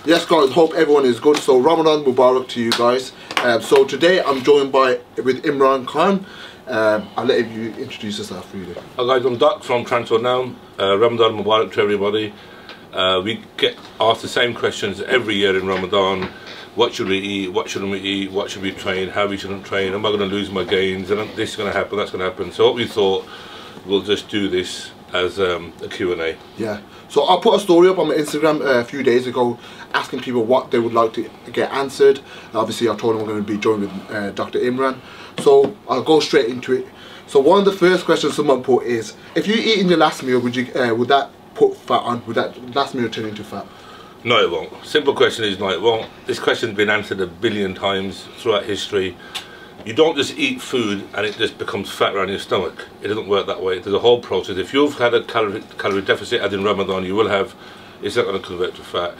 Yes guys, hope everyone is good. So Ramadan Mubarak to you guys. So today I'm joined with Imran Khan. I'll let you introduce yourself really. Hi guys, I'm Doc from Transfer Now. Ramadan Mubarak to everybody. We get asked the same questions every year in Ramadan. What should we eat? What shouldn't we eat? What should we train? How we shouldn't train? Am I going to lose my gains? And this is going to happen, that's going to happen. So what we thought, we'll just do this as a Q&A. Yeah. So I put a story up on my Instagram a few days ago asking people what they would like to get answered. Obviously I told them I'm going to be joined with Dr. Imran. So I'll go straight into it. So one of the first questions someone put is, if you eat in your last meal, would that put fat on? Would that last meal turn into fat? No, it won't. Simple question is no, it won't. This question's been answered a billion times throughout history. You don't just eat food and it just becomes fat around your stomach. It doesn't work that way. There's a whole process. If you've had a calorie deficit, as in Ramadan, you will have, it's not going to convert to fat.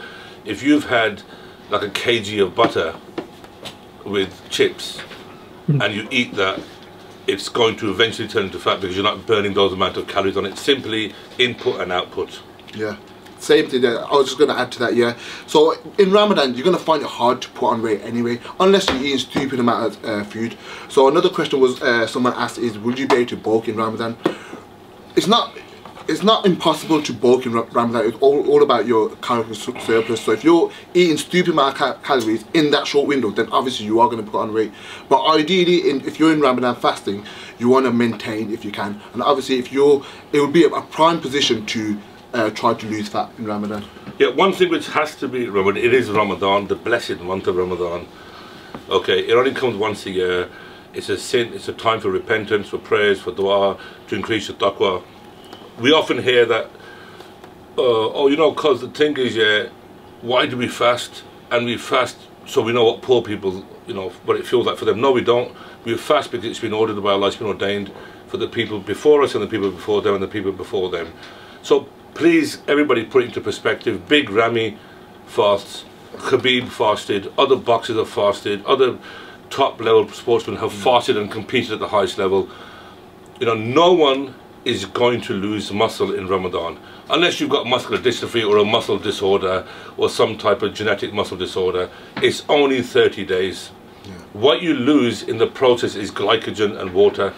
If you've had like a kg of butter with chips and you eat that, it's going to eventually turn into fat because you're not burning those amount of calories on it. Simply input and output. Yeah. Same thing there. I was just going to add to that, yeah. So in Ramadan, you're going to find it hard to put on weight anyway, unless you're eating stupid amount of food. So another question was someone asked is, would you be able to bulk in Ramadan? It's not impossible to bulk in Ramadan. It's all about your calorie surplus. So if you're eating stupid amount of calories in that short window, then obviously you are going to put on weight. But ideally, if you're in Ramadan fasting, you want to maintain if you can. And obviously, it would be a prime position to try to lose fat in Ramadan. Yeah, one thing which has to be remembered, it is Ramadan, the blessed month of Ramadan. Okay, it only comes once a year. It's a sin, it's a time for repentance, for prayers, for dua, to increase your taqwa. We often hear that, oh, you know, because the thing is, yeah, why do we fast? And we fast so we know what poor people, you know, what it feels like for them. No, we don't. We fast because it's been ordered by Allah, it's been ordained for the people before us and the people before them and the people before them. So please, everybody put it into perspective. Big Ramy fasts, Khabib fasted, other boxers have fasted, other top level sportsmen have fasted and competed at the highest level. You know, no one is going to lose muscle in Ramadan unless you've got muscular dystrophy or a muscle disorder or some type of genetic muscle disorder. It's only 30 days. Yeah. What you lose in the process is glycogen and water.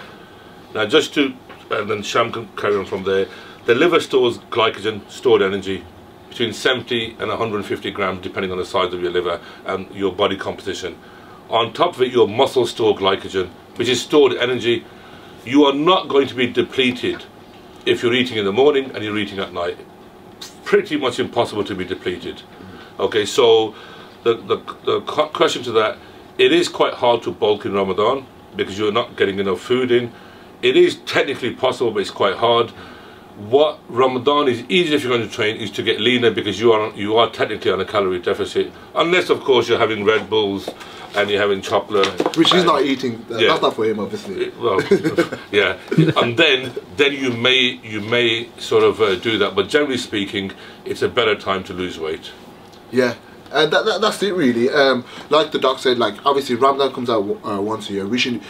Now just to, and then Sham can carry on from there, the liver stores glycogen, stored energy, between 70 and 150 grams depending on the size of your liver and your body composition. On top of it, your muscles store glycogen, which is stored energy. You are not going to be depleted if you're eating in the morning and you're eating at night. Pretty much impossible to be depleted. Okay, so the question to that, it is quite hard to bulk in Ramadan because you're not getting enough food in. It is technically possible, but it's quite hard. What Ramadan is easy if you're going to train is to get leaner because you are technically on a calorie deficit, unless of course you're having Red Bulls and you're having chocolate, which he's not eating. Yeah. That's not for him, obviously. Well, yeah, and then you may sort of do that, but generally speaking, it's a better time to lose weight. Yeah. That's it really. Like the doc said, like obviously Ramadan comes out once a year. We should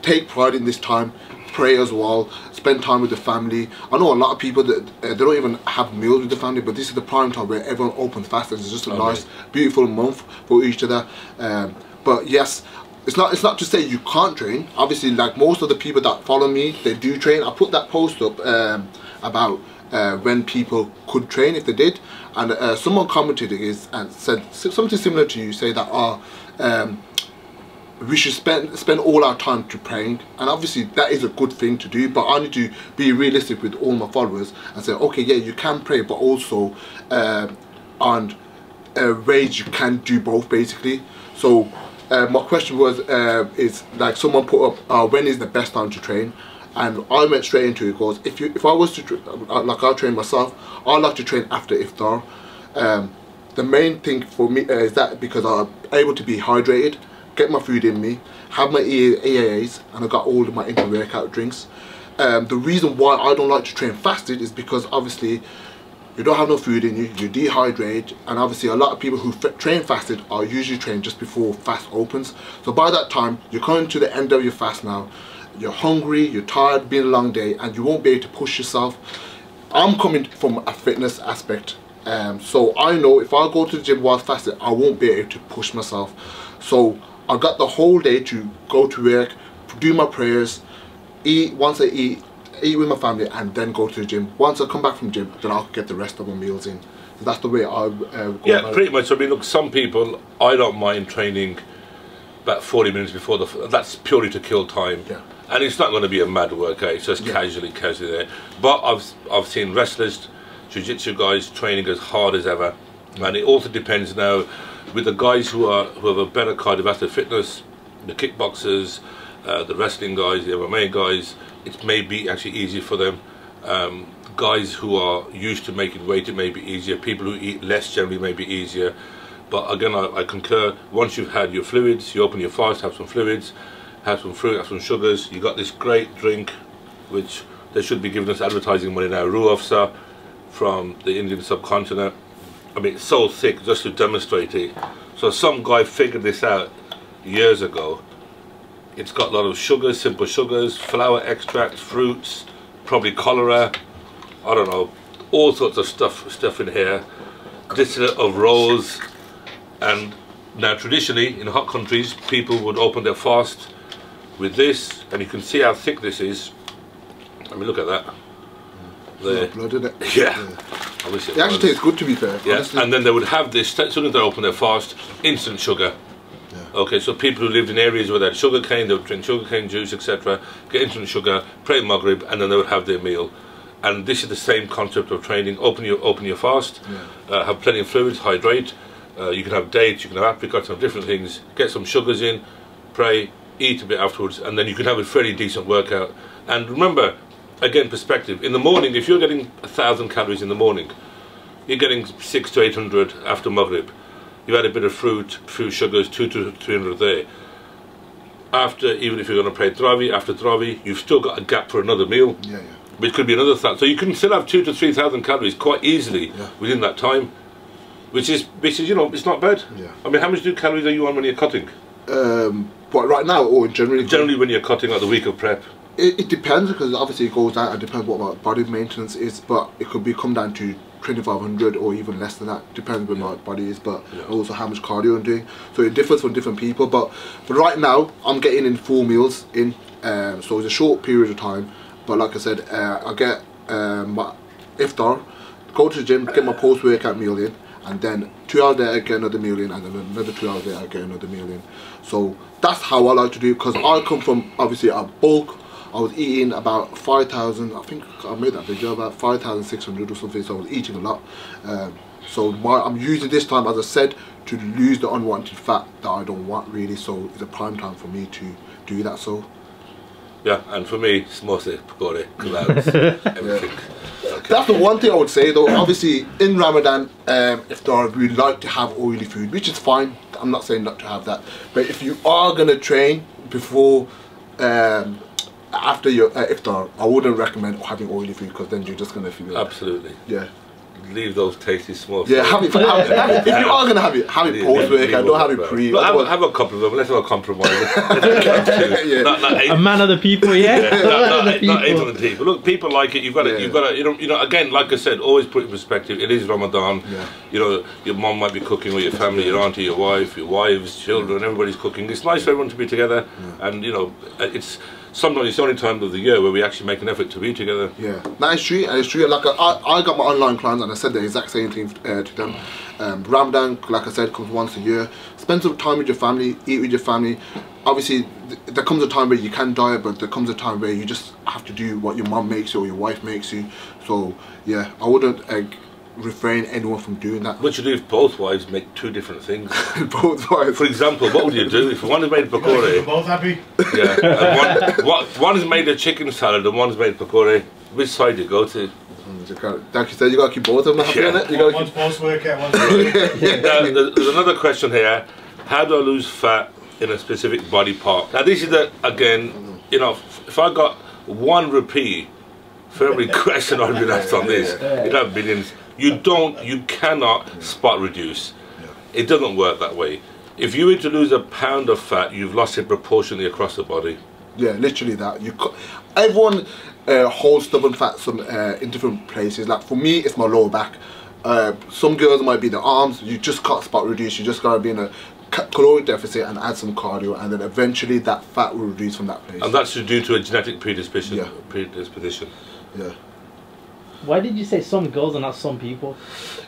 take pride in this time, pray as well, spend time with the family. I know a lot of people that they don't even have meals with the family, but this is the prime time where everyone opens fast. It's just a nice, beautiful month for each other. But yes, it's not to say you can't train. Obviously, like most of the people that follow me, they do train. I put that post up about when people could train if they did, and someone commented and said something similar to you, say that we should spend all our time to praying, and obviously that is a good thing to do, but I need to be realistic with all my followers and say, okay, yeah, you can pray, but also on ways you can do both basically. So my question was, is like someone put up, when is the best time to train? And I went straight into it because if I was to, like I train myself, I like to train after iftar. The main thing for me is that because I'm able to be hydrated, get my food in me, have my EAAs, and I got all of my intra-workout drinks. The reason why I don't like to train fasted is because obviously you don't have no food in you, you're dehydrated, and obviously a lot of people who train fasted are usually trained just before fast opens. So by that time, you're coming to the end of your fast now, you're hungry, you're tired, been a long day, and you won't be able to push yourself. I'm coming from a fitness aspect. So I know if I go to the gym whilst fasting, I won't be able to push myself. So I got the whole day to go to work, do my prayers, eat once I eat with my family, and then go to the gym. Once I come back from gym, then I'll get the rest of my meals in. So that's the way I go. Yeah, pretty much. I mean, look, some people, I don't mind training about 40 minutes before that's purely to kill time. Yeah. And it's not going to be a mad workout, it's just casually there. But I've seen wrestlers, jiu-jitsu guys training as hard as ever. And it also depends now with the guys who have a better cardiovascular fitness, the kickboxers, the wrestling guys, the MMA guys, it may be actually easier for them. Guys who are used to making weight, it may be easier. People who eat less generally may be easier. But again, I concur, once you've had your fluids, you open your fast, have some fluids, have some fruit, have some sugars, you got this great drink, which they should be giving us advertising money now, Ruafsa from the Indian subcontinent. I mean, it's so thick just to demonstrate it. So some guy figured this out years ago. It's got a lot of sugars, simple sugars, flour extracts, fruits, probably cholera, I don't know, all sorts of stuff in here, distillate of rose. And now traditionally in hot countries, people would open their fast with this, and you can see how thick this is. I mean, look at that. There. Blood in it. Yeah. It actually tastes good, to be fair. Yeah. Honestly. And then they would have this, as soon as they open their fast, instant sugar. Yeah. Okay, so people who lived in areas where they had sugar cane, they would drink sugar cane juice, etc., get instant sugar, pray Maghrib, and then they would have their meal. And this is the same concept of training. Open your fast, have plenty of fluids, hydrate. You can have dates, you can have apricots, have different things. Get some sugars in, pray, eat a bit afterwards, and then you can have a fairly decent workout. And remember, again, perspective. In the morning, if you're getting 1,000 calories in the morning, you're getting 600 to 800 after Maghrib. You've had a bit of fruit, few sugars, 200 to 300 there. After, even if you're going to pray Tarawih, after Tarawih, you've still got a gap for another meal. Yeah. Which could be another 1,000. So you can still have 2,000 to 3,000 calories quite easily within that time. Which is, you know, it's not bad. Yeah. I mean, how much calories are you on when you're cutting? What, right now or generally? Generally when you're cutting, like the week of prep. It depends, because obviously it goes down. It depends what my body maintenance is, but it could come down to 2,500 or even less than that. Depends where my body is, but also how much cardio I'm doing. So it differs for different people. But right now I'm getting in full meals in. So it's a short period of time. But like I said, I get my iftar, go to the gym, get my post-workout meal in. And then 2 hours later I get another meal in, and then another 2 hours later I get another meal in. So that's how I like to do it, because I come from obviously a bulk. I was eating about 5,000, I think I made that video, about 5,600 or something, so I was eating a lot. So I'm using this time, as I said, to lose the unwanted fat that I don't want really, so it's a prime time for me to do that. So yeah, and for me, it's mostly pakore, clouds, everything. Okay. That's the one thing I would say though. Obviously in Ramadan, iftar, we like to have oily food, which is fine. I'm not saying not to have that, but if you are gonna train before, after your iftar, I wouldn't recommend having oily food, because then you're just gonna feel absolutely. Yeah. Leave those tasty small. Yeah, have it. If you are gonna have it post workout. Don't have it pre. Have a couple of them. Let's not compromise. A man of the people, not 800 people. Look, people like it. You've got to. You know. Again, like I said, always put it in perspective. It is Ramadan. Yeah. You know, your mum might be cooking, or your family, your auntie, your wife, your wives, children. Everybody's cooking. It's nice for everyone to be together, and you know, it's. Sometimes it's the only time of the year where we actually make an effort to be together. Yeah, that is true, and it's true. Like I got my online clients, and I said the exact same thing to them. Ramadan, like I said, comes once a year. Spend some time with your family, eat with your family. Obviously, there comes a time where you can diet, but there comes a time where you just have to do what your mum makes you or your wife makes you. So yeah, I wouldn't refrain anyone from doing that. What you do if both wives make two different things? Both wives. For example, what would you do if one is made pakore? Both happy? Yeah. And one is made a chicken salad and one's made pakore. Which side do you go to? Like you said, you got to keep both of them happy on it. One's post-workout, one's pre-workout. Now, there's another question here. How do I lose fat in a specific body part? Now this is again, you know, if I got 1 rupee for every question I've been asked on this, you'd have billions. You cannot spot reduce. It doesn't work that way. If you were to lose a pound of fat, you've lost it proportionally across the body. Yeah, literally that. Everyone holds stubborn fat in different places. Like for me, it's my lower back. Some girls might be the arms. You just can't spot reduce. You just gotta be in a caloric deficit and add some cardio, and then eventually that fat will reduce from that place. And that's due to a genetic predisposition. Yeah. Yeah. Why did you say some girls and not some people?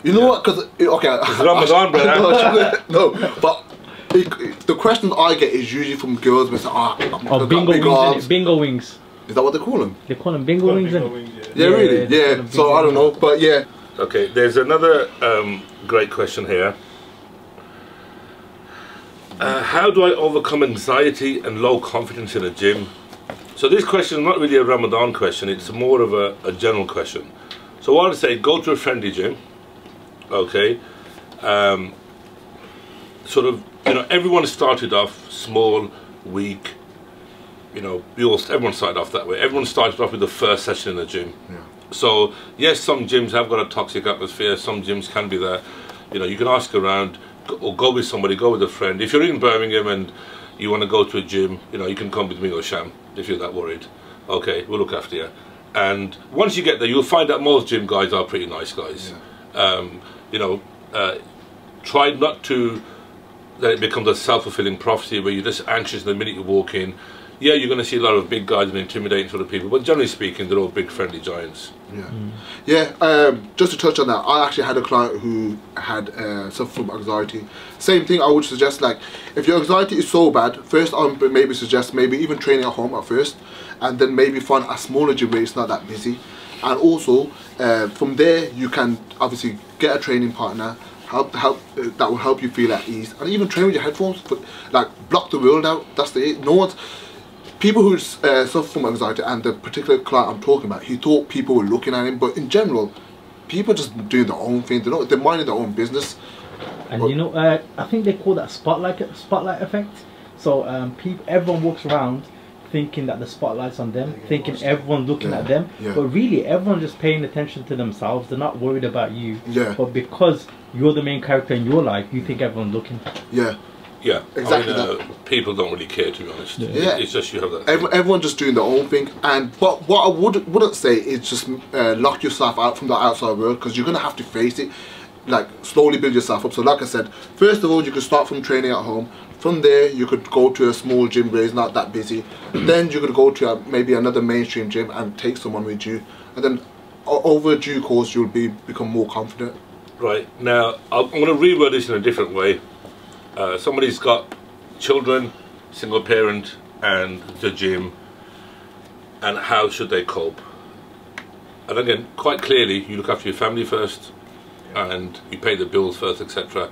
You know what? Because okay, it's Ramadan, brother. No, but the questions I get is usually from girls with bingo wings. arms. Bingo wings. Is that what they call them? They call them bingo wings. Yeah, really. Yeah. So I don't know, but yeah. Okay, there's another great question here. How do I overcome anxiety and low confidence in a gym? So this question is not really a Ramadan question, it's more of a general question. So what I'd say, go to a friendly gym, okay? Sort of, you know, everyone started off small, weak, you know, everyone started off that way. Everyone started off with the first session in the gym. Yeah. So, yes, some gyms have got a toxic atmosphere, some gyms can be there. You know, you can ask around, or go with somebody, go with a friend. If you're in Birmingham and you want to go to a gym, you know, you can come with me or Sham if you're that worried. Okay, we'll look after you. And once you get there, you'll find that most gym guys are pretty nice guys. Yeah. You know, try not to let it become a self-fulfilling prophecy where you're just anxious the minute you walk in. Yeah, you're going to see a lot of big guys and intimidating sort of people, but generally speaking, they're all big, friendly giants. Yeah, yeah. Just to touch on that, I actually had a client who had suffered from anxiety. Same thing. I would suggest, like, if your anxiety is so bad, first I would maybe suggest maybe even training at home at first, and then maybe find a smaller gym where it's not that busy. And also, from there, you can obviously get a training partner. That will help you feel at ease, and even train with your headphones. Like, block the world out. That's it. No one's. People who suffer from anxiety, and the particular client I'm talking about, he thought people were looking at him, but in general, people just doing their own thing. They're minding their own business. And you know, I think they call that spotlight effect. So everyone walks around thinking that the spotlight's on them, thinking everyone's looking at them, but really everyone's just paying attention to themselves. They're not worried about you. Yeah. But because you're the main character in your life, you think everyone's looking. Yeah. Yeah, exactly. I mean, people don't really care, to be honest. Yeah, it's just you have that. Everyone just doing their own thing, and what I wouldn't say is just lock yourself out from the outside world, because you're gonna have to face it. Like, slowly build yourself up. So, like I said, first of all, you could start from training at home. From there, you could go to a small gym where it's not that busy. Then you could go to maybe another mainstream gym and take someone with you, and then over due course, you'll become more confident. Right, now I'm going to reword this in a different way. Somebody's got children, single parent, and the gym, and how should they cope? And again, quite clearly, you look after your family first, and you pay the bills first, etc.,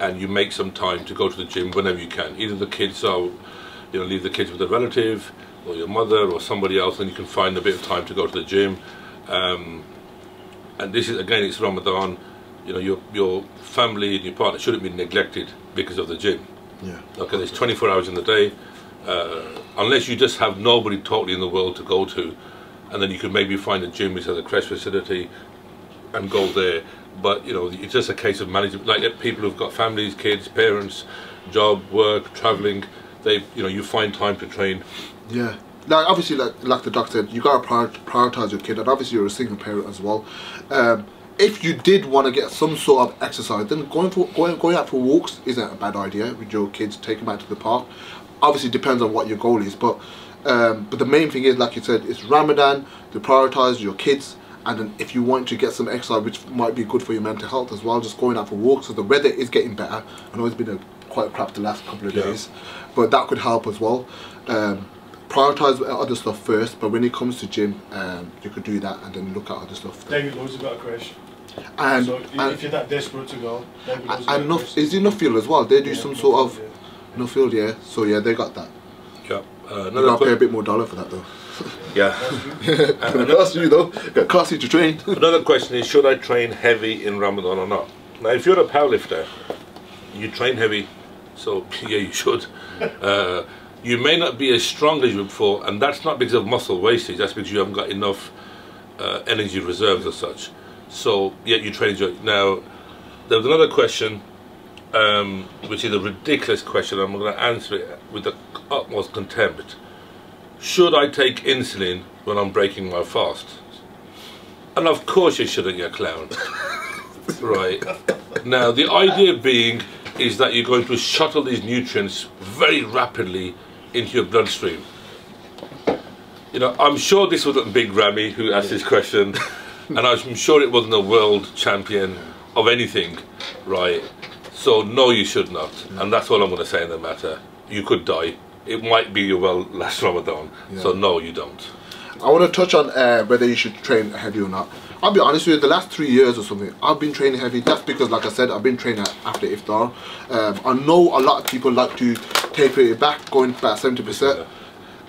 and you make some time to go to the gym whenever you can. Either the kids are, you know, leave the kids with a relative, or your mother, or somebody else, and you can find a bit of time to go to the gym. And this is, again, it's Ramadan. You know, your family and your partner shouldn't be neglected because of the gym. Yeah. Okay, there's 24 hours in the day. Unless you just have nobody totally in the world to go to, and then you can maybe find a gym which has a crash facility and go there. But, you know, it's just a case of managing, like people who've got families, kids, parents, job, work, traveling. You find time to train. Yeah. Like, obviously, like the doctor said, you gotta prioritize your kid, and obviously you're a single parent as well. If you did want to get some sort of exercise, then going out for walks isn't a bad idea with your kids. Take them out to the park. Obviously, it depends on what your goal is, but the main thing is, like you said, it's Ramadan. To prioritize your kids, and then if you want to get some exercise, which might be good for your mental health as well, just going out for walks. So the weather is getting better. I know it's been quite crap the last couple of days, but that could help as well. Prioritize other stuff first, but when it comes to gym, you could do that and then look at other stuff. David Lloyd's got a crash. And, so if you're that desperate to go, and is it Nuffield as well? They do some sort of Nuffield, yeah. So yeah, they got that. Yeah. You gotta pay a bit more dollar for that though. Yeah. It's gonna cost you though. It costs you to train. Another question is, should I train heavy in Ramadan or not? Now, if you're a powerlifter, you train heavy, so yeah, you should. You may not be as strong as you were before, and that's not because of muscle wastage. That's because you haven't got enough energy reserves as such. So yeah, you train. Now, there was another question, which is a ridiculous question. I'm going to answer it with the utmost contempt. Should I take insulin when I'm breaking my fast? And of course you shouldn't, you clown. Right. Now, the idea being is that you're going to shuttle these nutrients very rapidly into your bloodstream. You know, I'm sure this wasn't Big Ramy who asked this question, and I'm sure it wasn't a world champion of anything, right? So no, you should not, and that's all I'm going to say in the matter. You could die. It might be your last Ramadan, so no, you don't. I want to touch on whether you should train heavy or not. I'll be honest with you, the last 3 years or something, I've been training heavy. That's because, like I said, I've been training after iftar. I know a lot of people like to taper it back, going about 70%.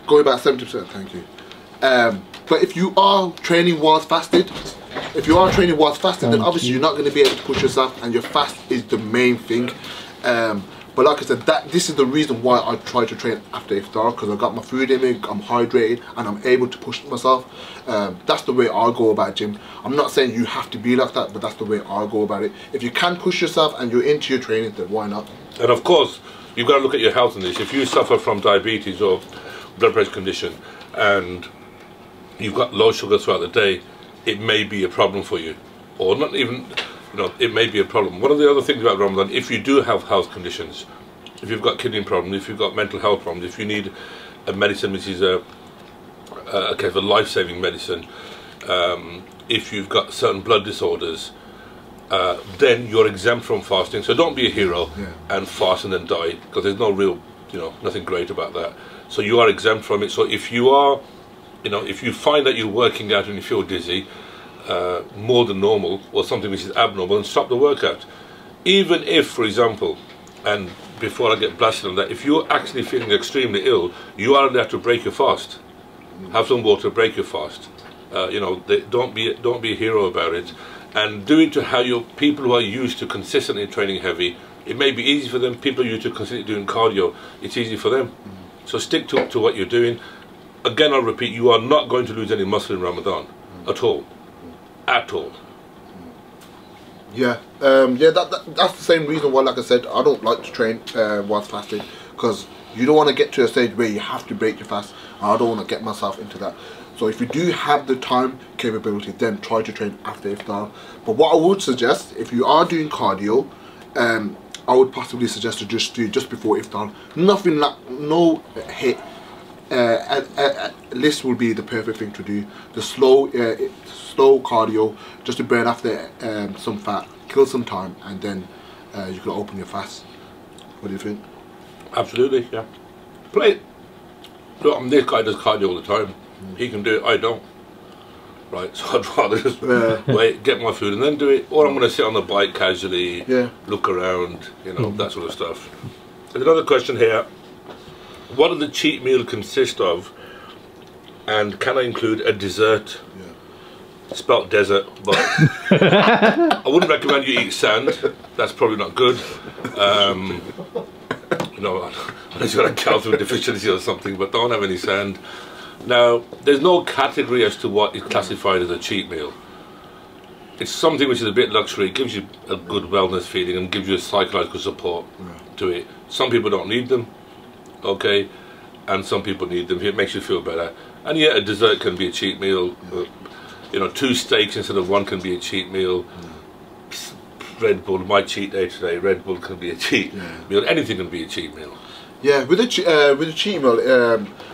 Going about 70%, thank you. But if you are training whilst fasted, then obviously you're not going to be able to push yourself, and your fast is the main thing. But like I said, this is the reason why I try to train after iftar, because I've got my food in me, I'm hydrated, and I'm able to push myself. That's the way I go about gym. I'm not saying you have to be like that, but that's the way I go about it. If you can push yourself and you're into your training, then why not? And of course, you've got to look at your health in this. If you suffer from diabetes or blood pressure condition, and you've got low sugar throughout the day, it may be a problem for you, or not even. You know, it may be a problem. One of the other things about Ramadan, if you do have health conditions, if you've got kidney problems, if you've got mental health problems, if you need a medicine which is a life-saving medicine, if you've got certain blood disorders, then you're exempt from fasting. So don't be a hero and fast and then die, because there's no real, nothing great about that. So you are exempt from it. So if you are, if you find that you're working out and you feel dizzy, more than normal, or something which is abnormal, and stop the workout. Even if, for example, and before I get blasted on that, if you're actually feeling extremely ill, you are allowed to break your fast. Have some water, break your fast. Don't be a hero about it, and do it to how your people who are used to consistently training heavy. It may be easy for them. People who are used to consistently doing cardio, it's easy for them. So stick to what you're doing. Again, I'll repeat, you are not going to lose any muscle in Ramadan at all. At all. Yeah, that's the same reason why, like I said, I don't like to train whilst fasting, because you don't want to get to a stage where you have to break your fast. I don't want to get myself into that. So if you do have the time capability, then try to train after iftar. But what I would suggest, if you are doing cardio, I would possibly suggest to just do just before iftar. Nothing like no hit. This will be the perfect thing to do. The slow cardio, just to burn off some fat, kill some time, and then you can open your fast. What do you think? Absolutely, yeah. Play it. Look, this guy does cardio all the time. He can do it, I don't. Right, so I'd rather just wait, get my food and then do it. Or I'm going to sit on the bike casually, look around, that sort of stuff. There's another question here. What does the cheat meal consist of, and can I include a dessert? Spelt desert, but I wouldn't recommend you eat sand. That's probably not good. Unless you've got a calcium deficiency or something, but don't have any sand. Now, there's no category as to what is classified as a cheat meal. It's something which is a bit luxury. It gives you a good wellness feeling and gives you a psychological support to it. Some people don't need them, okay, and some people need them. It makes you feel better. And yeah, a dessert can be a cheat meal. 2 steaks instead of 1 can be a cheat meal. Red Bull, my cheat day today. Red Bull can be a cheat meal. Anything can be a cheat meal. Yeah, with a cheat meal,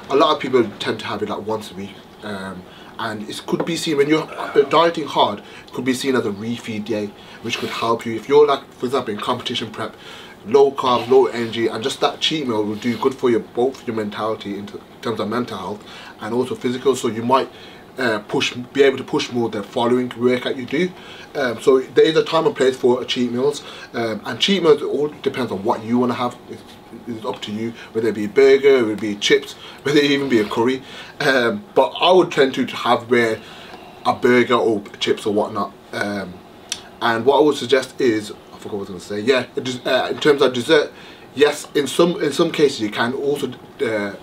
a lot of people tend to have it like once a week, and it could be seen when you're dieting hard. It could be seen as a refeed day, which could help you if you're, like, for example, in competition prep, low carb, low energy, and just that cheat meal will do good for both your mentality in terms of mental health and also physical. So you might be able to push more the following workout you do. So there is a time and place for cheat meals, and cheat meals, it all depends on what you want to have. It's up to you, whether it be a burger, whether it be chips, whether it even be a curry. But I would tend to have a burger or chips or whatnot. And what I would suggest is, I forgot what I was going to say. In terms of dessert, yes, in some cases you can, also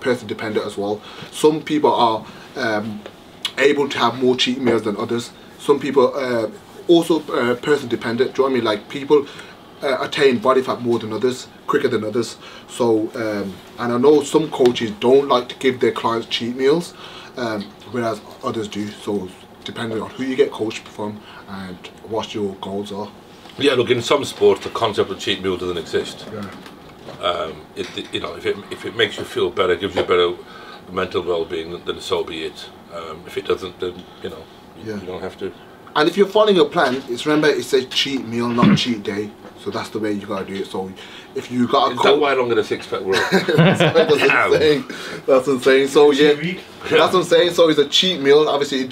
person dependent as well. Some people are able to have more cheat meals than others. Some people also person dependent. Do you know what I mean? Like, people attain body fat more than others, quicker than others. So and I know some coaches don't like to give their clients cheat meals, whereas others do. So depending on who you get coached from and what your goals are. Yeah, look, in some sports, the concept of cheat meal doesn't exist. Yeah. You know, if it makes you feel better, gives you better mental well-being, then so be it. If it doesn't, then you know, you don't have to. And if you're following a plan, remember it says cheat meal, not cheat day. So that's the way you gotta do it. So if you got a Is that why I don't get a six-pack roll? that's insane. That's insane. So yeah, that's what I'm saying. So it's a cheat meal. Obviously,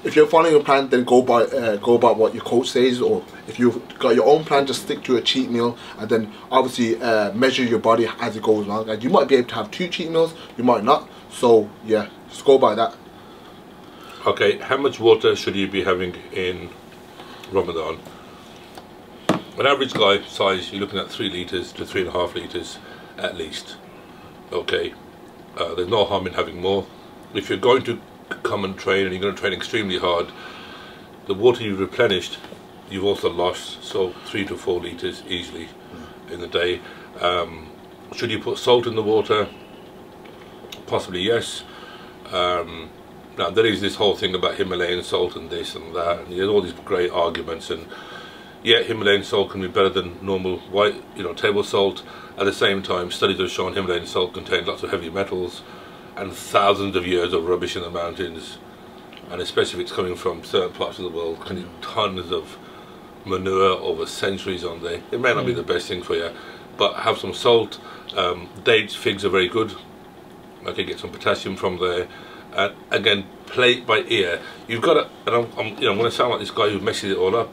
if you're following a plan, then go by what your coach says. Or if you've got your own plan, just stick to a cheat meal, and then obviously measure your body as it goes along. And you might be able to have 2 cheat meals, you might not. So yeah, just go by that. Okay, how much water should you be having in Ramadan? An average guy size, you're looking at 3 litres to 3.5 litres at least. Okay, there's no harm in having more. If you're going to come and train, and you're going to train extremely hard, the water you've replenished, you've also lost, so 3 to 4 litres easily in the day. Should you put salt in the water? Possibly yes. Now there is this whole thing about Himalayan salt and this and that, and there's all these great arguments, and yeah, Himalayan salt can be better than normal white, table salt. At the same time, studies have shown Himalayan salt contains lots of heavy metals and thousands of years of rubbish in the mountains, and especially if it's coming from certain parts of the world, containing tons of manure over centuries on there. It may not be the best thing for you, but have some salt. Dates, figs are very good. Okay, get some potassium from there. Again, play it by ear. You've got to, and I'm going to sound like this guy who messes it all up.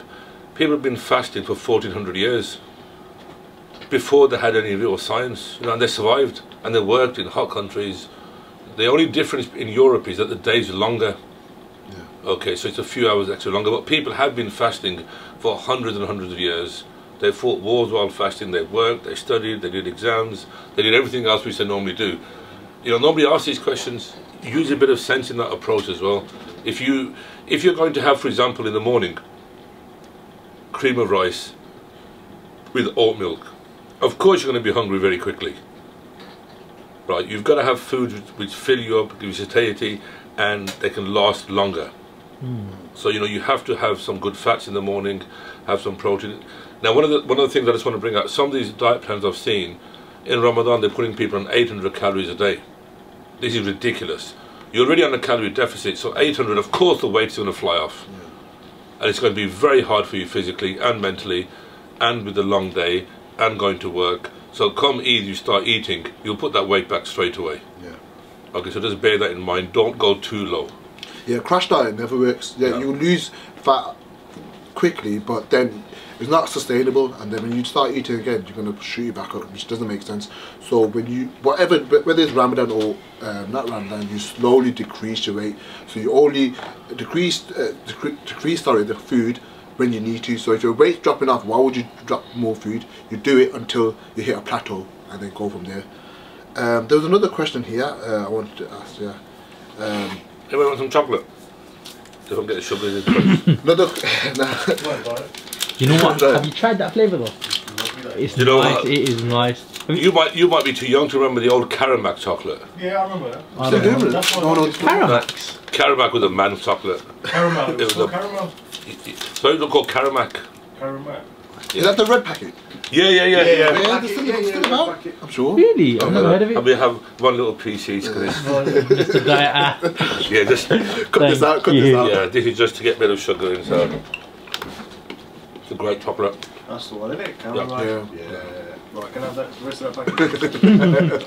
People have been fasting for 1400 years before they had any real science, and they survived and they worked in hot countries. The only difference in Europe is that the days are longer. Yeah. Okay, so it's a few hours extra longer, but people have been fasting for hundreds and hundreds of years. They fought wars while fasting, they worked, they studied, they did exams, they did everything else which they normally do. Nobody asks these questions. Use a bit of sense in that approach as well. If you're going to have, for example, in the morning, cream of rice with oat milk, of course you're going to be hungry very quickly. Right? You've got to have foods which fill you up, give you satiety, and they can last longer. So you have to have some good fats in the morning, have some protein. Now one of the things I just want to bring out, some of these diet plans I've seen in Ramadan, they're putting people on 800 calories a day. This is ridiculous. You're already on a calorie deficit, so 800, of course the weight's going to fly off. Yeah. And it's going to be very hard for you physically and mentally, and with the long day, and going to work. So come Eid, you start eating, you'll put that weight back straight away. Yeah. Okay, so just bear that in mind, don't go too low. Yeah, crash diet never works. Yeah, you lose fat quickly, but then it's not sustainable, and then when you start eating again, you're going to shoot you back up, which doesn't make sense. So when you, whether it's Ramadan or not Ramadan, you slowly decrease your weight. So you only decrease the food when you need to. So if your weight's dropping off, why would you drop more food? You do it until you hit a plateau, and then go from there. There was another question here I wanted to ask. Yeah. Anyone want some chocolate? Don't get the sugar in it. You know what? Have you tried that flavour though? It's nice. It is nice. You might be too young to remember the old Karamak chocolate. Yeah, I remember that. I don't know. Karamaks. Karamak was a man's chocolate. Caramel. It was caramel. So it was called Karamak. Karamak. Yeah. Is that the red packet? Yeah. Yeah, I'm sure. Really? I've never heard of it. And we have one little piece each. Just a diet. Yeah, just cut this out. Yeah, this is just to get a bit of sugar inside. It's a great chocolate. That's the one, isn't it? Caramel. Yeah. Right, can I have that, the rest of that packet?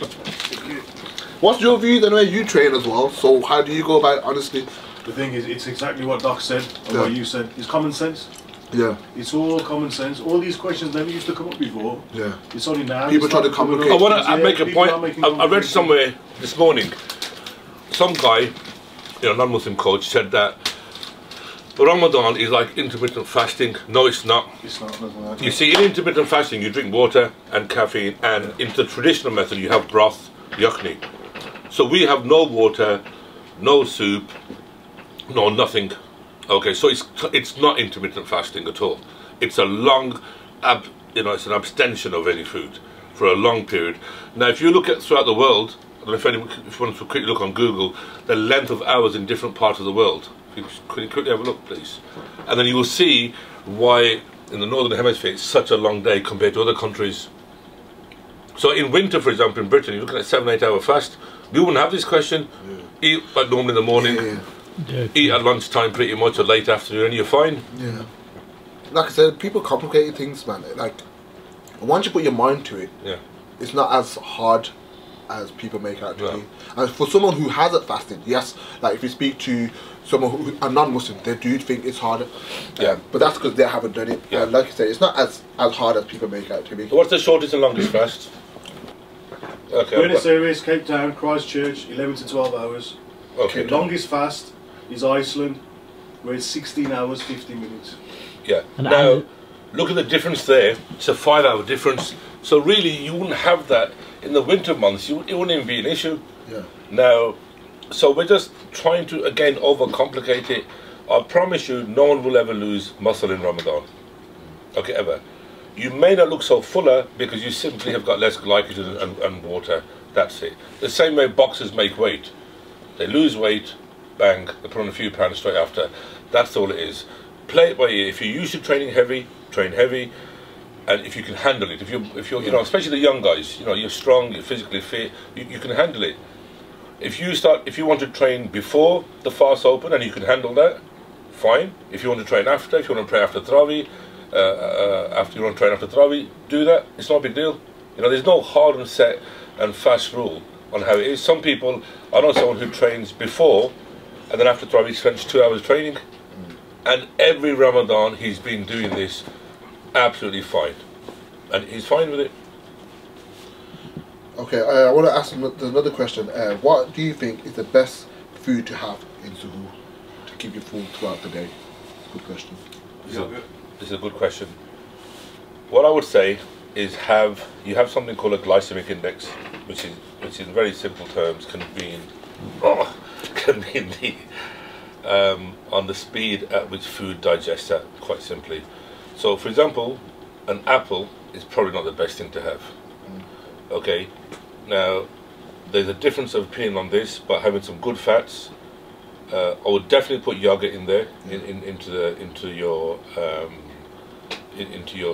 What's your view then, where you train as well? So how do you go about it, honestly? The thing is, it's exactly what Doc said, and what you said. It's common sense. Yeah. It's all common sense. All these questions never used to come up before. Yeah. It's only now. People try to complicate. I want to make a point. I read somewhere this morning, some guy, non-Muslim coach, said that Ramadan is like intermittent fasting. No, it's not. It's not. Like you see, in intermittent fasting, you drink water and caffeine, and in the traditional method, you have broth, yakhni. So we have no water, no soup, no nothing. Okay, so it's not intermittent fasting at all. It's a long, it's an abstention of any food for a long period. Now, if you look at throughout the world, I don't know if you want to quickly look on Google, the length of hours in different parts of the world. If you quickly have a look, please, and then you will see why in the northern hemisphere, it's such a long day compared to other countries. So in winter, for example, in Britain, you're looking at 7-8 hour fast. We wouldn't have this question. Eat like normally in the morning, eat at lunchtime pretty much, or late afternoon, and you're fine. Yeah. Like I said, people complicate things, man. Like, once you put your mind to it, it's not as hard as people make out to be. And for someone who hasn't fasted, yes, like if you speak to someone who are non-Muslim, they do think it's harder. But that's because they haven't done it. And like you said, it's not as hard as people make out to be. So what's the shortest and longest fast? Okay. Buenos Aires, Cape Town, Christchurch, 11 to 12 hours. Okay. The longest fast is Iceland, where it's 16 hours, 50 minutes. Yeah. Now, look at the difference there. It's a 5-hour difference. So really, you wouldn't have that in the winter months. It wouldn't even be an issue. Now, so we're just trying to, again, overcomplicate it. I promise you, no one will ever lose muscle in Ramadan. Okay, ever. You may not look so fuller because you simply have got less glycogen and water. That's it. The same way boxers make weight. They lose weight, bang, they put on a few pounds straight after. That's all it is. Play it by ear. If you're used to training heavy, train heavy. And if you can handle it, if you're you know, especially the young guys, you know, you're strong, you're physically fit, you can handle it. If you want to train before the fast open and you can handle that, fine. If you want to train after, if you want to pray after Tarawih, after you want to train after Tarawih, do that. It's not a big deal. You know, there's no hard and set and fast rule on how it is. Some people, I know someone who trains before and then after Tarawih spends 2 hours training, and every Ramadan he's been doing this absolutely fine, and he's fine with it. Okay, I want to ask another question. What do you think is the best food to have in Suhoor to keep you full throughout the day? Good question. This is a good question. What I would say is you have something called a glycemic index, which in very simple terms can mean the on the speed at which food digests at, quite simply. So, for example, an apple is probably not the best thing to have. Okay, now there's a difference of opinion on this, but having some good fats, I would definitely put yogurt in there into your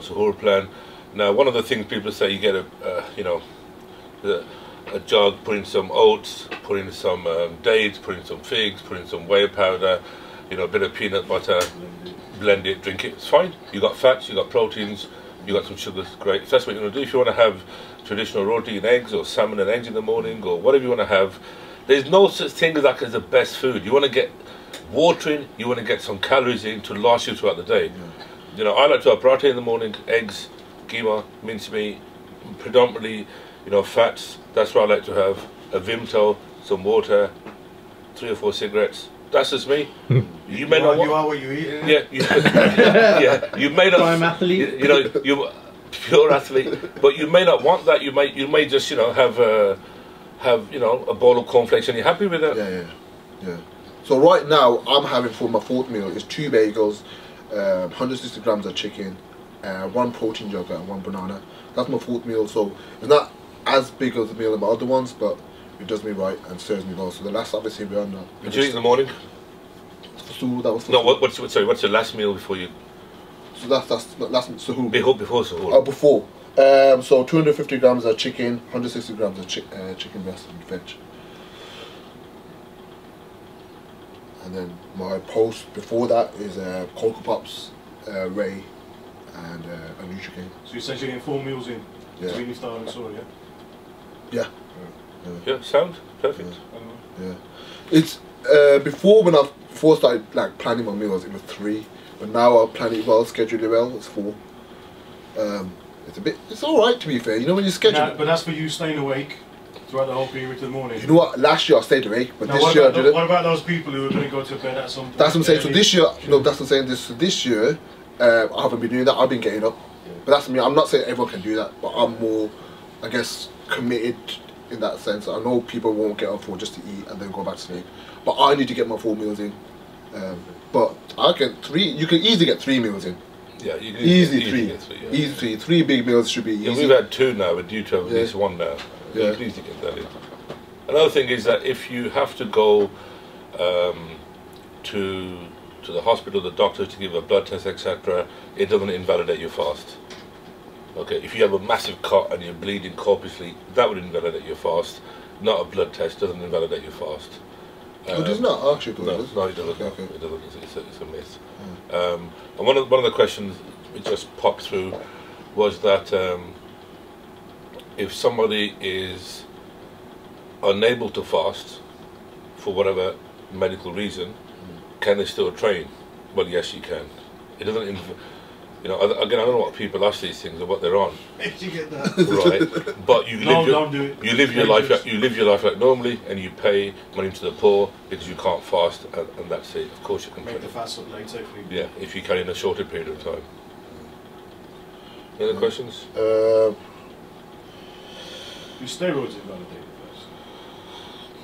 Suhoor plan. Now, one of the things people say, you get a jug, put in some oats, put in some dates, put in some figs, put in some whey powder, you know, a bit of peanut butter, blend it, drink it. It's fine. You got fats, you got proteins, you got some sugars. Great. If that's what you want to do, if you want to have traditional roti and eggs, or salmon and eggs in the morning, or whatever you want to have, there's no such thing as that as the best food. You want to get water in, you want to get some calories in to last you throughout the day. You know, I like to have paratha in the morning, eggs, keema, mincemeat, predominantly, you know, fats. That's what I like to have. A Vimto, some water, 3 or 4 cigarettes. That's just me. You may not. You are what you eat. Yeah. You may not. Prime athlete. You know, you pure athlete, but you may not want that. You may just, you know, have you know, a bowl of cornflakes and you're happy with it. Yeah. So right now I'm having for my 4th meal is 2 bagels, 160 grams of chicken, 1 protein yogurt and 1 banana. That's my 4th meal. So it's not as big as the meal as my other ones, but it does me right and serves me well. So the last, obviously, we're on that. Did you eat in the morning? So that was no. What's your last meal before you? So that's last Suhoor. Before Suhoor. Oh, before. So 250 grams of chicken, 160 grams of chicken breast and veg. And then my post before that is Cocoa Pops, Ray, and a Nutricane. So you're essentially getting 4 meals in between your start and Suhoor, yeah? Yeah, sound perfect. Yeah. It's before I started like planning my meals, it was 3, but now I plan it well, schedule it well. It's 4. It's all right, to be fair. You know, when you schedule. But that's for you staying awake throughout the whole period to the morning. You know what? Last year I stayed awake, but this year I didn't. What about those people who are going to go to bed at some point? That's what I'm saying. So this year, that's what I'm saying. This year, I haven't been doing that. I've been getting up, but that's me. I'm not saying everyone can do that, but I'm more, I guess, committed in that sense. I know people won't get up for just to eat and then go back to sleep, but I need to get my 4 meals in. But I get 3. You can easily get 3 meals in. Yeah, you can easily 3. Get 3. Yeah. Easily 3 big meals should be easy. Yeah, we've had 2 now, but due to at least 1 now. Yeah. You can easily get that in. Another thing is that if you have to go to to the hospital, the doctors to give a blood test, etc., it doesn't invalidate your fast. Okay, if you have a massive cut and you're bleeding copiously, that would invalidate your fast. Not a blood test doesn't invalidate your fast. It does not actually. No, it doesn't. Okay. It doesn't. It's a myth. And one of the questions which just popped through was that if somebody is unable to fast for whatever medical reason, can they still train? Well, yes, you can. It doesn't. You know, again, I don't know what people ask these things or what they're on. Did you get that? Right, but you live your life like normally, and you pay money to the poor because you can't fast, and that's it. Of course, you can make the fast up later. If you can in a shorter period of time. Any other questions? Do steroids invalidate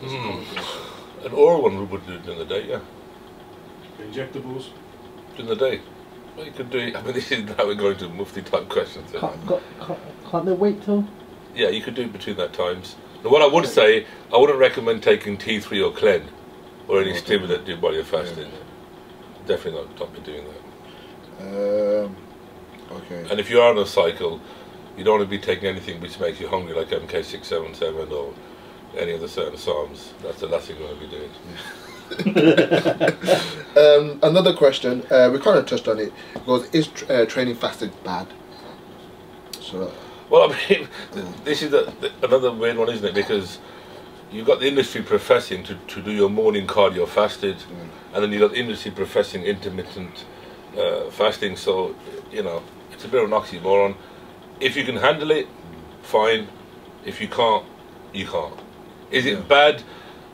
first? An oral one would do it during the day, yeah. Injectables? During the day. Well, you could do it. I mean, this is now we're going to mufti type questions. Can't they wait till? Yeah, you could do it between that times. Now, what I would say, I wouldn't recommend taking T3 or Clen or any stimulant while you're fasting. Definitely not be doing that. Okay. And if you are on a cycle, you don't want to be taking anything which makes you hungry, like MK677 or any of the certain Psalms. That's the last thing you want to be doing. Another question, we kind of touched on it, because is training fasted bad? So, well, I mean, this is another weird one, isn't it? Because you've got the industry professing to do your morning cardio fasted, and then you've got the industry professing intermittent fasting, so, you know, it's a bit of an oxymoron. If you can handle it, fine. If you can't, you can't. Is it bad?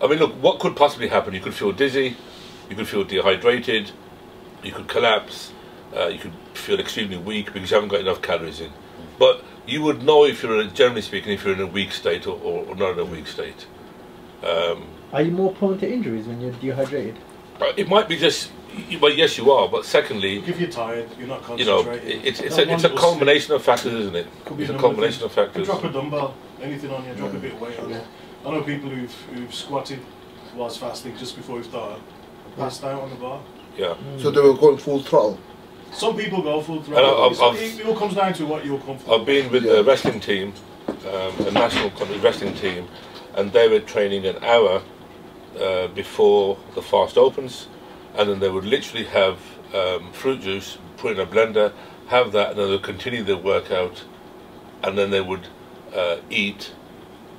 I mean, look, what could possibly happen? You could feel dizzy, you could feel dehydrated, you could collapse, you could feel extremely weak because you haven't got enough calories in. But you would know if you're, generally speaking, if you're in a weak state or not in a weak state. Are you more prone to injuries when you're dehydrated? It might be just, well, yes, you are. But secondly, if you're tired, you're not you know, concentrating. it's a combination of factors, isn't it? It's a combination of factors. Drop a dumbbell, anything on you, drop a bit of weight on you. I know people who've squatted whilst fasting just before iftar and passed out on the bar. Yeah. So they were going full throttle? Some people go full throttle. It all comes down to what you're comfortable with. I've been with a wrestling team, a national wrestling team, and they were training an hour before the fast opens, and then they would literally have fruit juice, put in a blender, have that, and then they would continue their workout, and then they would eat,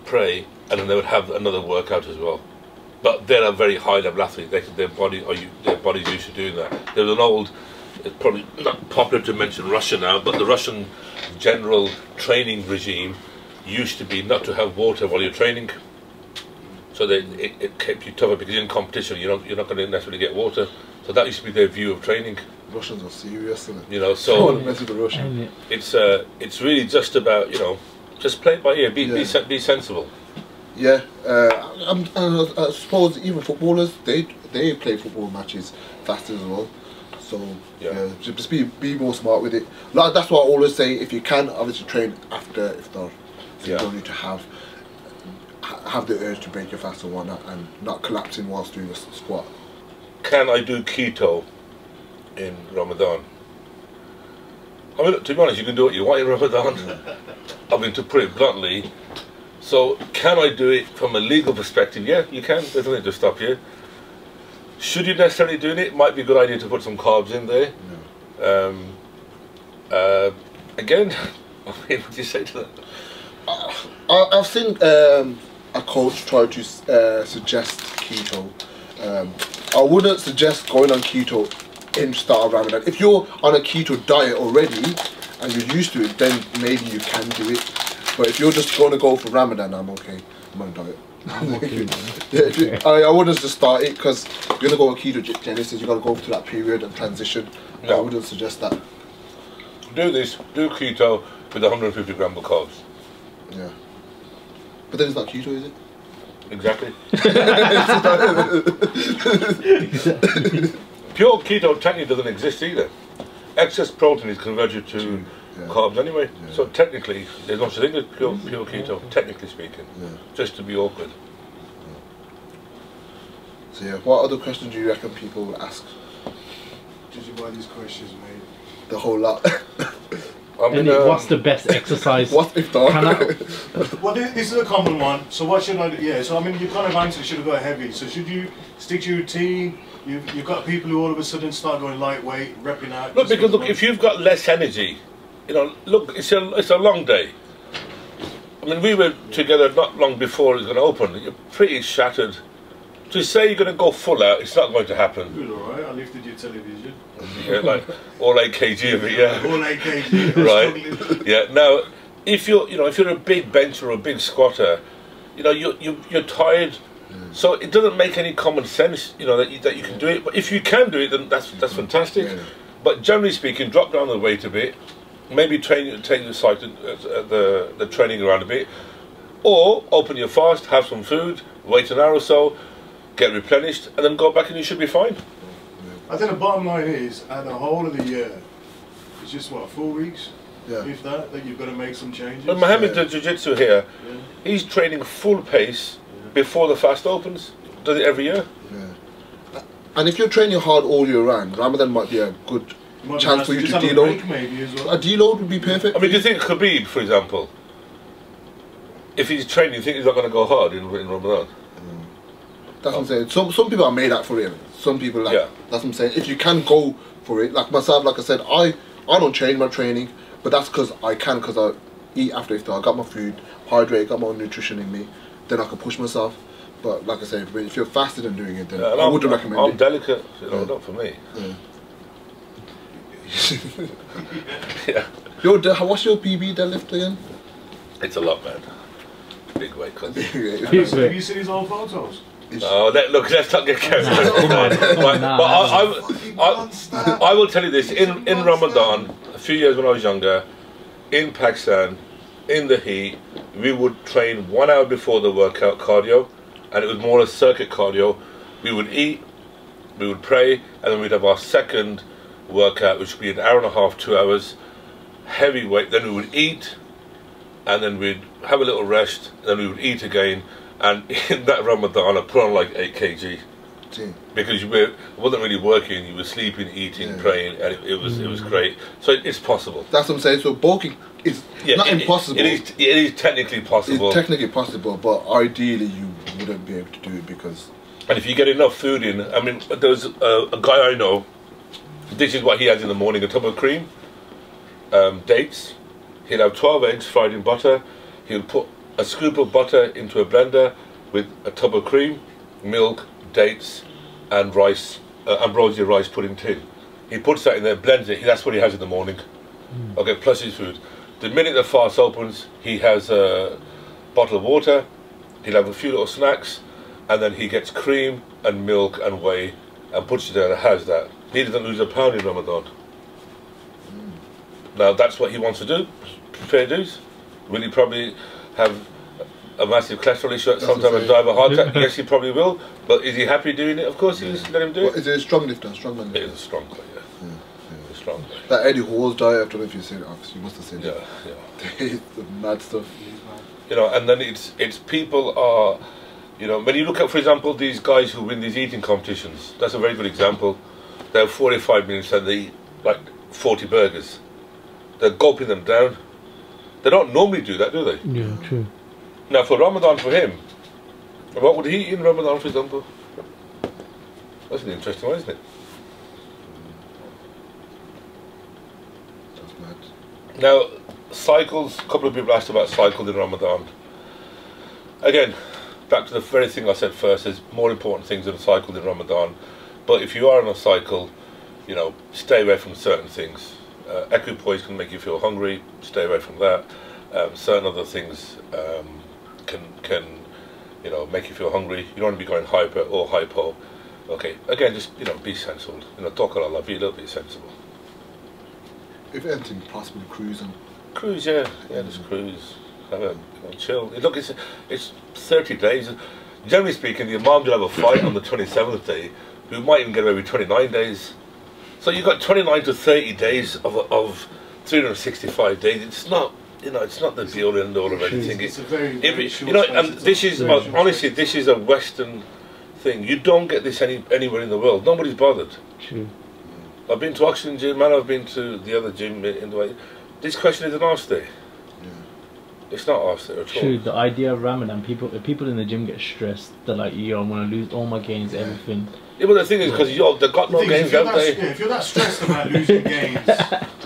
pray, and then they would have another workout as well. But they're a very high level athlete. Their body's used to doing that. There was an old, it's probably not popular to mention Russia now, but the Russian general training regime used to be not to have water while you're training. So it kept you tougher because in competition you're not going to necessarily get water. So that used to be their view of training. Russians are serious, isn't it? You know, so it's really just about, you know, just play it by ear. Be sensible. Yeah, I suppose even footballers, they play football matches fast as well. So just be more smart with it. Like, that's what I always say. If you can, obviously train after iftar, so you don't need to have the urge to break your fast and whatnot, and not collapsing whilst doing a squat. Can I do keto in Ramadan? I mean, to be honest, you can do what you want in Ramadan. I mean, to put it bluntly. So, can I do it from a legal perspective? Yeah, you can. There's nothing to stop you. Should you necessarily do it? It might be a good idea to put some carbs in there. Again, I mean, what do you say to that? I've seen a coach try to suggest keto. I wouldn't suggest going on keto in start of Ramadan. If you're on a keto diet already and you're used to it, then maybe you can do it. But if you're just going to go for Ramadan, I'm okay. I'm on a diet. I wouldn't just start it because you're going to go on ketogenesis, you've got to go through that period and transition. No. I wouldn't suggest that. Do keto with 150 grams of carbs. Yeah. But then it's not keto, is it? Exactly. Pure keto technically doesn't exist either. Excess protein is converted to carbs anyway. So technically, there's no such thing as pure keto, technically speaking. Just to be awkward. So what other questions do you reckon people will ask? Judging by these questions, mate. The whole lot. What's the best exercise? What if done? Well, this is a common one. So what should I do? Yeah, so I mean, you kind of answered, should have got heavy. So should you stick to your routine? You've got people who all of a sudden start going lightweight, repping out. Look, because look, if you've got less energy, you know, look, it's a long day. I mean, we were together not long before it was going to open. You're pretty shattered. To say you're going to go full out, it's not going to happen. You're all right. I lifted your television. Yeah, like all 8 kg of it, yeah. All 8 kg. Right. Yeah. Now, if you're a big bencher or a big squatter, you know, you're tired. So it doesn't make any common sense, you know, that you can do it. But if you can do it, then that's fantastic. Yeah. But generally speaking, drop down the weight a bit. Maybe take the cycle, the training around a bit, or open your fast, have some food, wait an hour or so, get replenished, and then go back, and you should be fine. I think the bottom line is, at the whole of the year, it's just what, 4 weeks, if that you've got to make some changes. But Mohammed does jiu-jitsu here. Yeah. He's training full pace before the fast opens. Does it every year. Yeah. And if you're training hard all year round, Ramadan might be a good chance for you to deload. Maybe as well. A deload would be perfect. I mean, do you think Khabib, for example, if he's training, you think he's not going to go hard in Ramadan? That's what I'm saying. Some people are made out for it. Some people that's what I'm saying. If you can go for it, like myself, like I said, I don't change my training, but that's because I can, because I eat after iftar. I got my food, hydrate, got my own nutrition in me. Then I can push myself. But like I said, if you're fasted and doing it, then I wouldn't recommend it. I'm delicate, you know, not for me. Yeah. What's your PB deadlift again? It's a lot, man. Big weight cut. Have you seen his old photos? No, look, let's not get carried away. I will tell you this, in Ramadan, a few years when I was younger, in Pakistan, in the heat, we would train 1 hour before the workout, cardio, and it was more a circuit cardio. We would eat, we would pray, and then we'd have our second workout, which would be an hour and a half, 2 hours, heavy weight. Then we would eat, and then we'd have a little rest, and then we would eat again. And in that Ramadan, I put on like 8 kg. Because you wasn't really working, you were sleeping, eating, praying, and it was great. So it's possible. That's what I'm saying. So bulking is not impossible. It is technically possible. It's technically possible, but ideally you wouldn't be able to do it because... And if you get enough food in, I mean, there's a guy I know, this is what he has in the morning, a tub of cream, dates, he'll have 12 eggs fried in butter, he'll put a scoop of butter into a blender with a tub of cream, milk, dates, and rice, ambrosia rice pudding tin. He puts that in there, blends it, that's what he has in the morning. Okay, plus his food. The minute the fast opens, he has a bottle of water, he'll have a few little snacks, and then he gets cream and milk and whey and puts it there and has that. He doesn't lose a pound in Ramadan. Now that's what he wants to do, fair dues. Will he probably have a massive cholesterol issue at some time and die of a heart attack? Yes, he probably will. But is he happy doing it? Of course he is. Let him do it. Is it a strong lifter? Strong man? It is a strong guy, yeah. It's a strong guy. That Eddie Hall's diet, I don't know if you've seen it, obviously. You must have seen it. Yeah. The mad stuff. You know, and then it's people are, you know, when you look at, for example, these guys who win these eating competitions, that's a very good example. They have 45 minutes and they eat like 40 burgers. They're gulping them down. They don't normally do that, do they? Yeah, true. Now for Ramadan, for him, what would he eat in Ramadan, for example? That's an interesting one, isn't it? That's mad. Now, cycles, a couple of people asked about cycles in Ramadan. Again, back to the very thing I said first, there's more important things than a cycle in Ramadan. But if you are on a cycle, you know, stay away from certain things. Equipoise can make you feel hungry, stay away from that. Certain other things can you know, make you feel hungry. You don't want to be going hyper or hypo. Okay, again, just, you know, be sensible. You know, talk a lot, be a little bit sensible. If anything, possibly cruising. Cruise, yeah, just cruise. Have a, you know, chill. Look, it's 30 days. Generally speaking, the Imam will have a fight on the 27th day. We might even get away with 29 days. So you've got 29 to 30 days of 365 days. It's not, you know, it's not the be all and all of anything. It's a very you know, and this is honestly, this is a Western thing. You don't get this anywhere in the world. Nobody's bothered. True. I've been to Oxygen Gym and I've been to the other gym in the way. This question isn't asked there. It's not asked there at all. True. The idea of Ramadan, people in the gym get stressed. They're like, yo, I'm gonna lose all my gains, everything. Yeah, but the thing is, because they've got no gains, don't they? Yeah, if you're that stressed about losing gains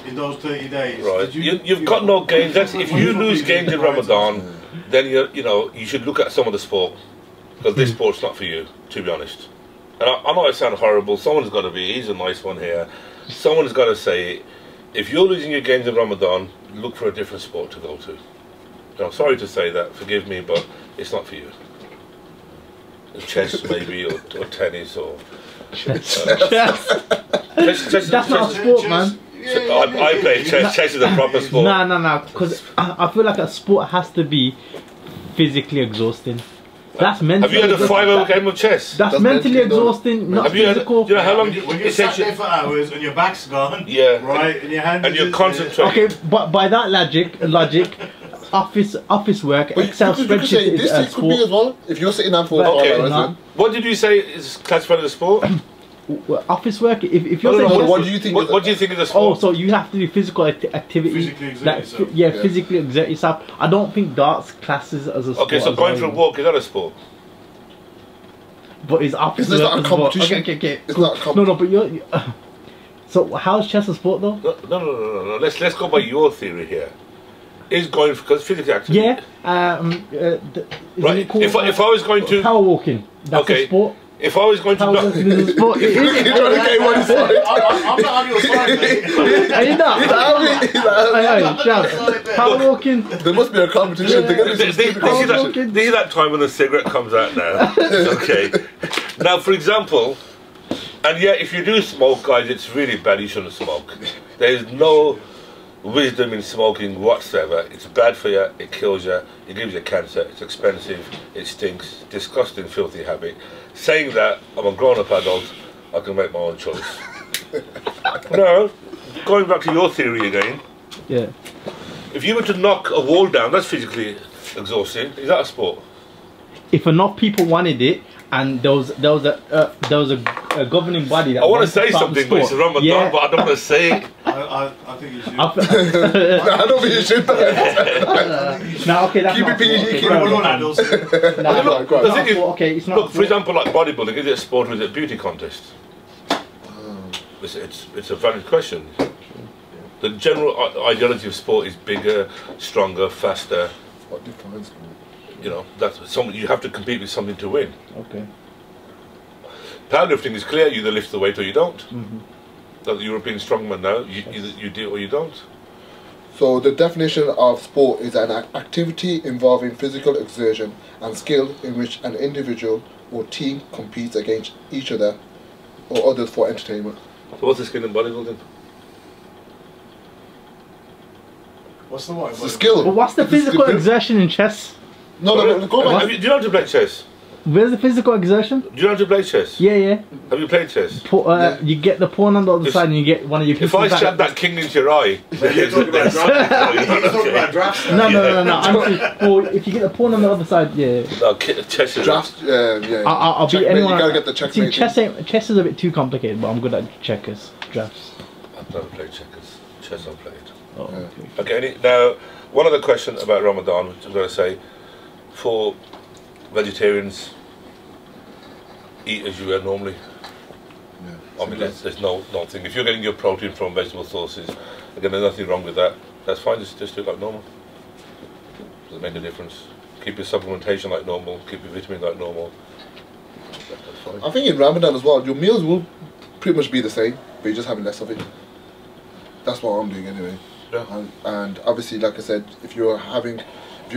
in those 30 days, right? You've got no gains. If you lose gains in Ramadan, then you should look at some of the sport, because this sport's not for you, to be honest. And I know I sound horrible. Someone's got to be. He's a nice one here. Someone's got to say, if you're losing your gains in Ramadan, look for a different sport to go to. I'm sorry to say that. Forgive me, but it's not for you. Chess maybe, or tennis, or Chess. That's not a sport, man. I play chess. Chess is a proper sport. No. Because I feel like a sport has to be physically exhausting. That's mentally. Have you had a 5-hour game of chess? That's mentally exhausting, not physical. Do you know how long? When you sat there for hours and your back's gone, yeah, right, and your hand and you're concentrating. Okay, but by that logic. Office work, Excel spreadsheet is this could be as well. If you're sitting down for 5 hours, what did you say is classified as a sport? Office work. If you're saying what do you think? What do you think is a sport? Oh, so you have to do physical activity. Physically exert yourself. Physically exert yourself. I don't think darts classes as a sport. Okay, so going for a walk is that a sport? But it's office it's work not a as well. competition. Okay. It's not a competition. No, but you're. So how's chess a sport though? No. Let's go by your theory here. Is going because physical activity. Yeah. Right. If I was going to power walking, that's a sport. If I was going to power walking is a sport. It is. You're trying to get one side. I'm not on your side, mate. Are you not? Power walking. There must be a competition. This is that time when the cigarette comes out now. Okay. Now, for example, and yeah, if you do smoke, guys, it's really bad. You shouldn't smoke. There's no wisdom in smoking whatsoever. It's bad for you, it kills you, it gives you cancer, it's expensive, it stinks, disgusting, filthy habit. Saying that, I'm a grown-up adult, I can make my own choice. No, going back to your theory again. Yeah. If you were to knock a wall down, that's physically exhausting. Is that a sport? If enough people wanted it, and there was a governing body that I want to say something, but it's Ramadan, but I don't want to say it. I think you should. I don't think you should. No, okay, that's keep not it PG. The thing is, okay, it's not. Look, for example, like bodybuilding, is it a sport or is it a beauty contest? It's a valid question. The general ideology of sport is bigger, stronger, faster. What defines sport? You know, that's something you have to compete with something to win. Okay. Powerlifting is clear: you either lift the weight or you don't. Mm-hmm. The European strongman now, you do or you don't. So the definition of sport is an activity involving physical exertion and skill in which an individual or team competes against each other or others for entertainment. So what's the skill in bodybuilding? What's the what? It's the skill. But what's the physical exertion in chess? No, go back. Do you know how to play chess? Where's the physical exertion? Do you know how to play chess? Yeah. Have you played chess? Yeah. You get the pawn on the other side and you get one of your pieces. If I shot that king into your eye... You're talking about drafts. No. Well, if you get the pawn on the other side, yeah. No, chess is... Draft, yeah. I'll beat anyone. You gotta get the checkmate. See, chess is a bit too complicated, but I'm good at checkers, drafts. I've never played checkers. Chess I've played. Oh, okay, now, one other question about Ramadan, which I'm going to say, for vegetarians, eat as you would normally. Yeah, I mean, there's no thing. If you're getting your protein from vegetable sources, again, there's nothing wrong with that. That's fine, just do it like normal. Doesn't make a difference. Keep your supplementation like normal, keep your vitamin like normal. That's fine. I think in Ramadan as well, your meals will pretty much be the same, but you're just having less of it. That's what I'm doing anyway. Yeah. And obviously, like I said, if you're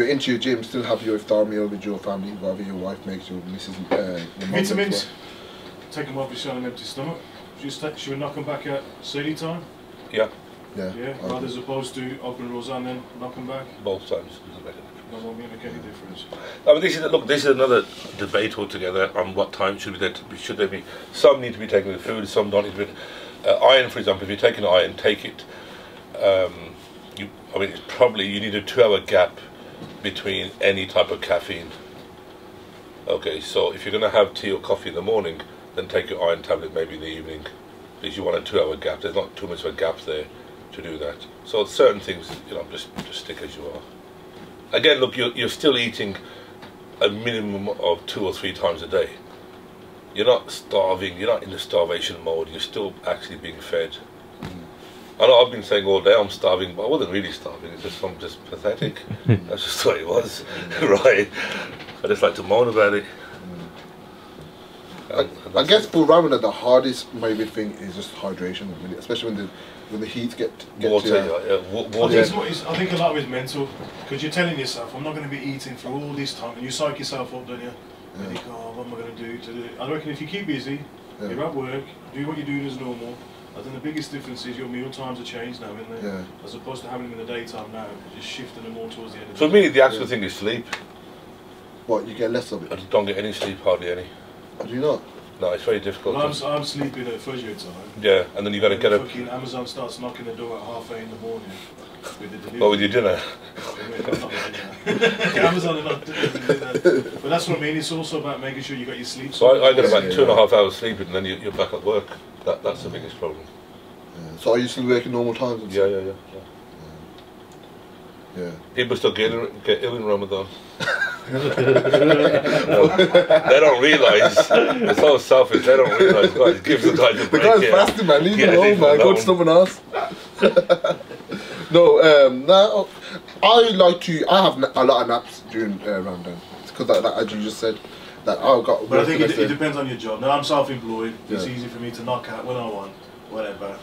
into your gym, still have your iftar meal with your family, whatever your wife makes, your missus. Vitamins. Take them obviously on an empty stomach. Should we knock them back at Sedi time? Yeah. Yeah. Rather as opposed to open Rozan and then knock them back. Both times. That won't make any difference. I mean, this is another debate altogether on what time should they be. Some need to be taken with food, some don't need to be. Iron, for example, if you're taking iron, take it. It's probably you need a 2-hour gap between any type of caffeine. Okay, so if you're going to have tea or coffee in the morning, then take your iron tablet maybe in the evening, because you want a 2 hour gap. There's not too much of a gap there to do that. So certain things, you know, just stick as you are. Again, look, you're still eating a minimum of 2 or 3 times a day. You're not starving, you're not in the starvation mode, you're still actually being fed. I know I've been saying all day I'm starving, but I wasn't really starving, it's just I'm just pathetic. That's just what it was. Right. I just like to moan about it. I guess for Ramadan, the hardest maybe thing is just hydration, really, especially when the heat get water. to, I think a lot of it's mental, because you're telling yourself, I'm not going to be eating for all this time, and you psych yourself up, don't you? And you think, oh, what am I going to do today? I reckon if you keep busy, you're at work, do what you're doing as normal. I think the biggest difference is your meal times are changed now, isn't they? As opposed to having them in the daytime now, you're just shifting them all towards the end of the day. For me, the actual thing is sleep. What, you get less of it? I don't get any sleep, hardly any. Oh, do you not? No, it's very difficult. Well, I'm sleeping at Fuzzy time. Yeah, and then you got to get up. Fucking Amazon starts knocking the door at 8:30 in the morning with the delivery. Oh, with your dinner? Amazon are not delivering dinner. But that's what I mean, it's also about making sure you got your sleep. So I got about 2.5 hours sleeping, and then you're back at work. That's the biggest problem. So are you still working normal times? And yeah. People still get ill in Ramadan. They don't realise. They're so selfish. They don't realise. God, give the guys a break. The guy's fasting, man. Leave him alone, man. Go to someone else. No, I have a lot of naps during Ramadan. It's because, as you just said, that I've got. But I think it depends on your job. Now I'm self-employed. It's easy for me to knock out when I want, whatever,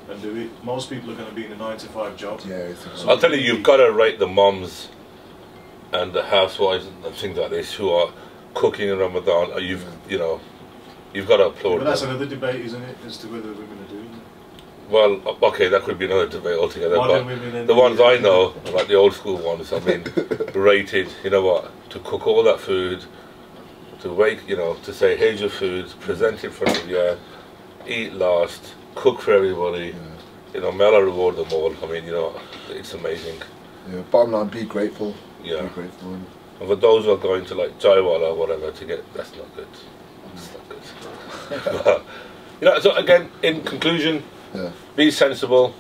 and do it. Most people are going to be in a 9-to-5 job. Yeah. So I'll tell you, you've got to rate the moms and the housewives and things like this who are cooking in Ramadan. Or you know, you've got to applaud. But that's another debate, isn't it, as to whether we're going to do it. Well, okay, that could be another debate altogether. But the ones I know, like the old school ones, I mean, rated. You know what? To cook all that food, to wake, to say, here's your food, present it in front of you, eat last, cook for everybody. May Allah reward them all. I mean, it's amazing. Yeah. Bottom line, be grateful. Yeah. Be grateful. And for those who are going to like Jaiwala or whatever to get, that's not good. That's not good. But, so again, in conclusion, be sensible.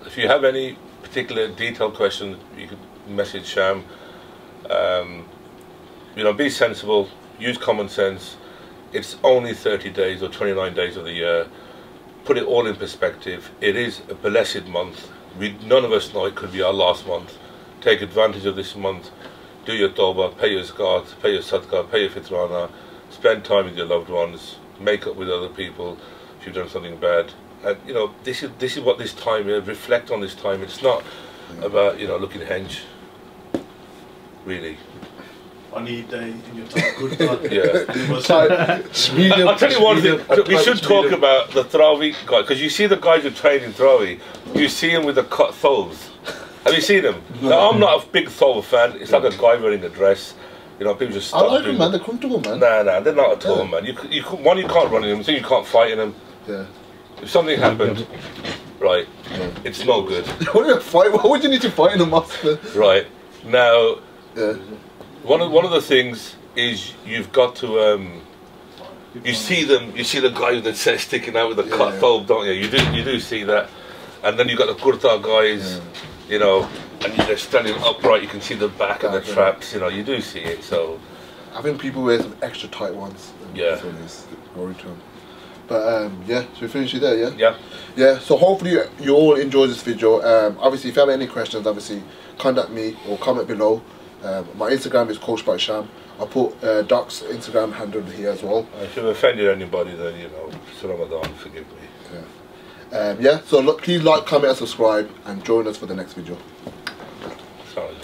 If you have any particular detailed questions, you can message Sham. Be sensible. Use common sense. It's only 30 days or 29 days of the year. Put it all in perspective. It is a blessed month. None of us know it could be our last month. Take advantage of this month. Do your tawbah, pay your zakat, pay your sadaqah, pay your fitrana. Spend time with your loved ones. Make up with other people if you've done something bad. And this is what this time is. Reflect on this time. It's not about looking hench. Really. On Eid day in your time, good God. Yeah. I'll tell you one thing. We should talk about the Tarawih guy, because you see the guys who train in Tarawih, you see them with the cut thobes. Have you seen them? Now, I'm not a big thobe fan. It's like a guy wearing a dress. People just stop. I like them, man. They're comfortable, man. Nah, they're not at all, man. You can't run in them. So you can't fight in them. Yeah. If something happened, right, it's no good. Why would you need to fight in a mosque? Right. Now, one of the things is you've got to you see the guy with the chest sticking out with the cut thobe, don't you? You do see that, and then you've got the kurta guys, and they're standing upright. You can see the back of the traps. You do see it. So I think people wear some extra tight ones. Yeah. So it's glory to them. But should we finish it there? Yeah. So hopefully you all enjoyed this video. Obviously, if you have any questions, obviously contact me or comment below. My Instagram is Coach by Sham. I'll put Doc's Instagram handle here as well. If you've offended anybody, then it's Ramadan, forgive me. So look, please like, comment and subscribe and join us for the next video. Sorry.